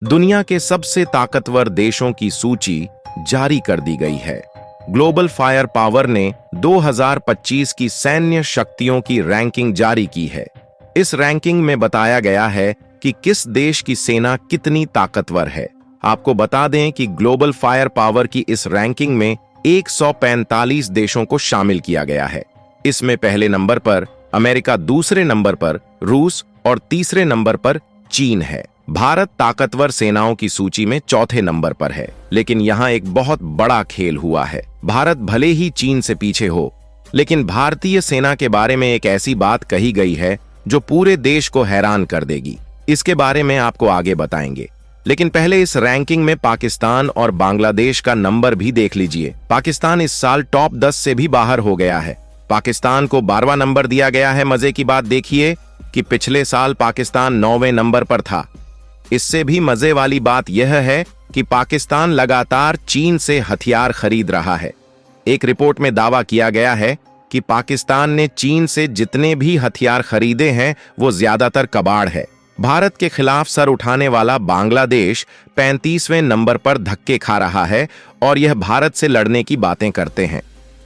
दुनिया के सबसे ताकतवर देशों की सूची जारी कर दी गई है। ग्लोबल फायर पावर ने 2025 की सैन्य शक्तियों की रैंकिंग जारी की है। इस रैंकिंग में बताया गया है कि किस देश की सेना कितनी ताकतवर है। आपको बता दें कि ग्लोबल फायर पावर की इस रैंकिंग में 145 देशों को शामिल किया गया है। इसमें पहले नंबर पर अमेरिका, दूसरे नंबर पर रूस और तीसरे नंबर पर चीन है। भारत ताकतवर सेनाओं की सूची में चौथे नंबर पर है, लेकिन यहाँ एक बहुत बड़ा खेल हुआ है। भारत भले ही चीन से पीछे हो, लेकिन भारतीय सेना के बारे में एक ऐसी बात कही गई है जो पूरे देश को हैरान कर देगी। इसके बारे में आपको आगे बताएंगे, लेकिन पहले इस रैंकिंग में पाकिस्तान और बांग्लादेश का नंबर भी देख लीजिए। पाकिस्तान इस साल टॉप 10 से भी बाहर हो गया है। पाकिस्तान को 12वां नंबर दिया गया है। मजे की बात देखिए कि पिछले साल पाकिस्तान 9वें नंबर पर था। इससे भी मजे वाली बात यह है कि पाकिस्तान लगातार चीन से हथियार खरीद रहा है। एक रिपोर्ट में दावा किया गया है कि पाकिस्तान ने चीन से जितने भी हथियार खरीदे हैं वो ज्यादातर कबाड़ है। भारत के खिलाफ सर उठाने वाला बांग्लादेश 35वें नंबर पर धक्के खा रहा है और यह भारत से लड़ने की बातें करते हैं।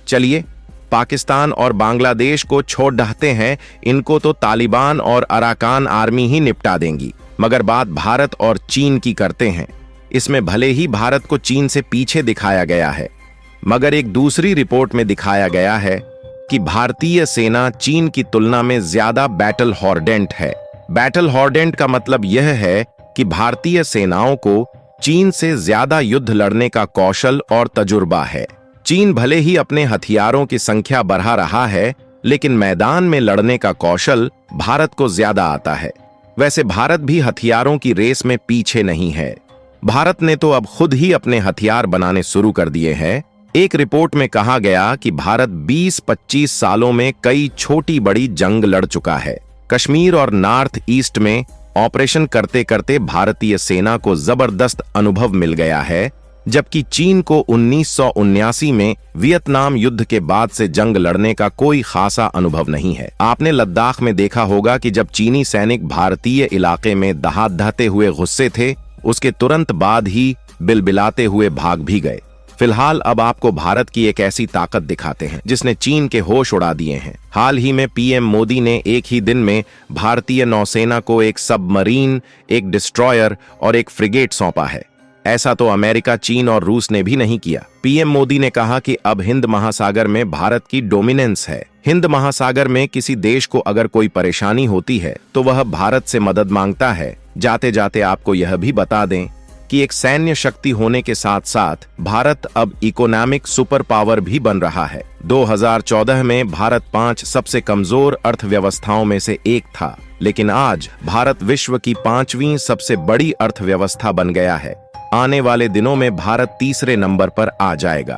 चलिए पाकिस्तान और बांग्लादेश को छोड़ दहते हैं, इनको तो तालिबान और अराकान आर्मी ही निपटा देंगी। मगर बात भारत और चीन की करते हैं। इसमें भले ही भारत को चीन से पीछे दिखाया गया है, मगर एक दूसरी रिपोर्ट में दिखाया गया है कि भारतीय सेना चीन की तुलना में ज्यादा बैटल हॉर्डेंट है। बैटल हॉर्डेंट का मतलब यह है कि भारतीय सेनाओं को चीन से ज्यादा युद्ध लड़ने का कौशल और तजुर्बा है। चीन भले ही अपने हथियारों की संख्या बढ़ा रहा है, लेकिन मैदान में लड़ने का कौशल भारत को ज्यादा आता है। वैसे भारत भी हथियारों की रेस में पीछे नहीं है। भारत ने तो अब खुद ही अपने हथियार बनाने शुरू कर दिए हैं। एक रिपोर्ट में कहा गया कि भारत 20-25 सालों में कई छोटी बड़ी जंग लड़ चुका है। कश्मीर और नॉर्थ ईस्ट में ऑपरेशन करते करते भारतीय सेना को जबरदस्त अनुभव मिल गया है, जबकि चीन को 1979 में वियतनाम युद्ध के बाद से जंग लड़ने का कोई खासा अनुभव नहीं है। आपने लद्दाख में देखा होगा कि जब चीनी सैनिक भारतीय इलाके में दहाते हुए गुस्से थे, उसके तुरंत बाद ही बिलबिलाते हुए भाग भी गए। फिलहाल अब आपको भारत की एक ऐसी ताकत दिखाते हैं जिसने चीन के होश उड़ा दिए हैं। हाल ही में पीएम मोदी ने एक ही दिन में भारतीय नौसेना को एक सबमरीन, एक डिस्ट्रॉयर और एक फ्रिगेट सौंपा है। ऐसा तो अमेरिका, चीन और रूस ने भी नहीं किया। पीएम मोदी ने कहा कि अब हिंद महासागर में भारत की डोमिनेंस है। हिंद महासागर में किसी देश को अगर कोई परेशानी होती है तो वह भारत से मदद मांगता है। जाते जाते आपको यह भी बता दें कि एक सैन्य शक्ति होने के साथ साथ भारत अब इकोनॉमिक सुपर पावर भी बन रहा है। 2014 में भारत 5 सबसे कमजोर अर्थव्यवस्थाओं में से एक था, लेकिन आज भारत विश्व की 5वीं सबसे बड़ी अर्थव्यवस्था बन गया है। आने वाले दिनों में भारत तीसरे नंबर पर आ जाएगा।